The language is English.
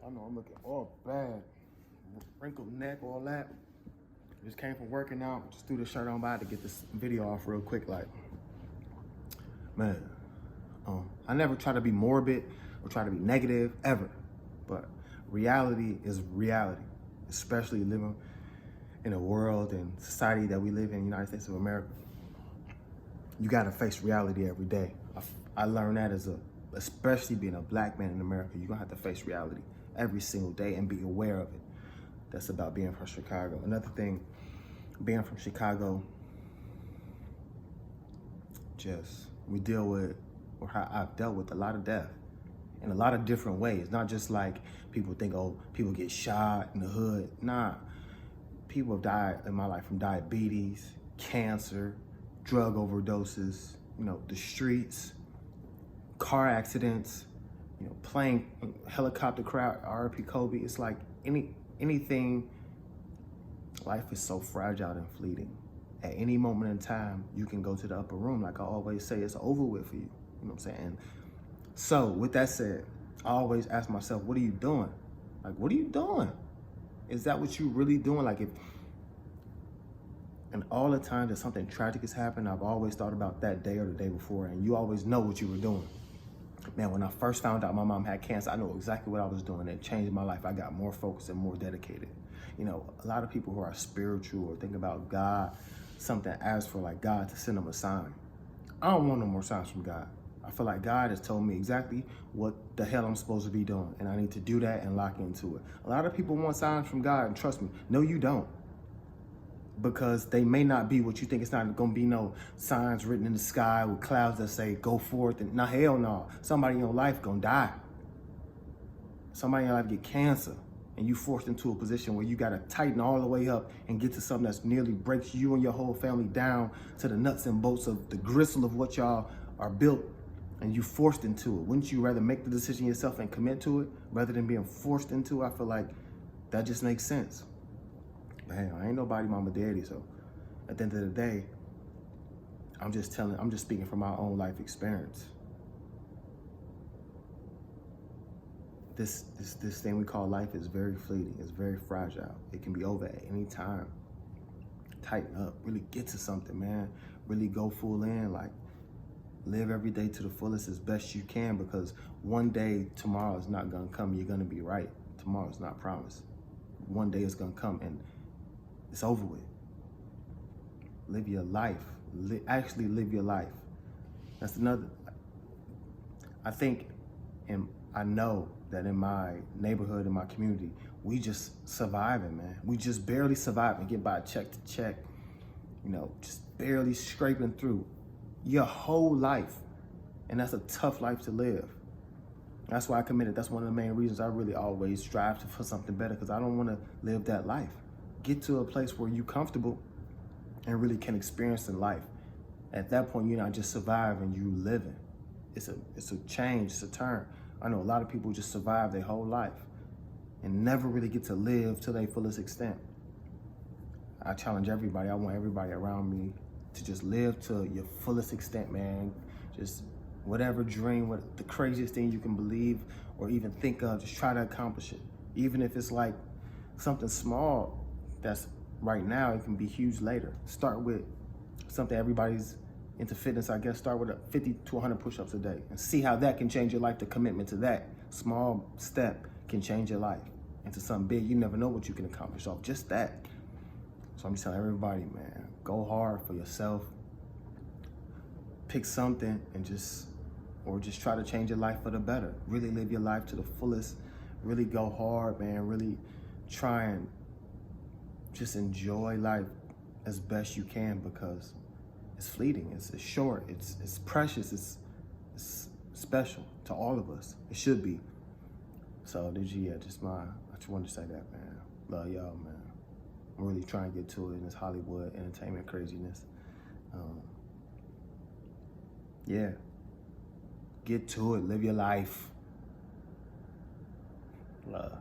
I know I'm looking all bad. Wrinkled neck, all that. Just came from working out. Just threw the shirt on by to get this video off real quick. Like, man, I never try to be morbid or try to be negative, ever. But reality is reality, especially living in a world and society that we live in the United States of America. You gotta face reality every day. I learned that especially being a black man in America, you're gonna have to face reality every single day and be aware of it. That's about being from Chicago. Another thing, being from Chicago, we deal with, or how I've dealt with, a lot of death in a lot of different ways. Not just like people think, oh, people get shot in the hood. Nah, people have died in my life from diabetes, cancer, drug overdoses, the streets, car accidents, plane, helicopter crash, R.I.P. Kobe. It's like anything. Life is so fragile and fleeting. At any moment in time, you can go to the upper room. Like I always say, it's over with for you. You know what I'm saying? So with that said, I always ask myself, what are you doing? Like, what are you doing? Is that what you really doing? Like, and all the time that something tragic has happened, I've always thought about that day or the day before, and you always know what you were doing. Man, when I first found out my mom had cancer, I knew exactly what I was doing. It changed my life. I got more focused and more dedicated. A lot of people who are spiritual or think about God, something as for like God to send them a sign. I don't want no more signs from God. I feel like God has told me exactly what the hell I'm supposed to be doing, and I need to do that and lock into it. A lot of people want signs from God, and trust me, no, you don't. Because they may not be what you think. It's not gonna be no signs written in the sky with clouds that say, go forth. And hell no. Somebody in your life gonna die. Somebody in your life get cancer, and you forced into a position where you gotta tighten all the way up and get to something that's nearly breaks you and your whole family down to the nuts and bolts of the gristle of what y'all are built, and you forced into it. Wouldn't you rather make the decision yourself and commit to it rather than being forced into it? I feel like that just makes sense. Man, I ain't nobody mama daddy, so at the end of the day, I'm just speaking from my own life experience. This thing we call life is very fleeting, it's very fragile. It can be over at any time. Tighten up, really get to something, man. Really go full in, like live every day to the fullest as best you can, because one day tomorrow is not gonna come, you're gonna be right. Tomorrow's not promised. One day it's gonna come and it's over with. Live your life. Actually live your life. That's another. I think, and I know that in my neighborhood, in my community, we just surviving, man. We just barely surviving, get by check to check, just barely scraping through your whole life. And that's a tough life to live. That's why I committed. That's one of the main reasons I really always strive for something better, because I don't want to live that life. Get to a place where you're comfortable and really can experience in life. At that point, you're not just surviving, you living. It's a change, it's a turn. I know a lot of people just survive their whole life and never really get to live to their fullest extent. I challenge everybody, I want everybody around me to just live to your fullest extent, man. Just whatever dream, what the craziest thing you can believe or even think of, just try to accomplish it. Even if it's like something small, that's right now, it can be huge later. Start with something, everybody's into fitness, I guess. Start with 50 to 100 push-ups a day and see how that can change your life. The commitment to that small step can change your life into something big. You never know what you can accomplish off just that. So I'm just telling everybody, man, go hard for yourself. Pick something and just try to change your life for the better. Really live your life to the fullest. Really go hard, man. Really try and just enjoy life as best you can, because it's fleeting, it's short, it's precious, it's special to all of us. It should be. So I just wanted to say that, man. Love y'all, man. I'm really trying to get to it in this Hollywood entertainment craziness. Yeah, get to it, live your life. Love.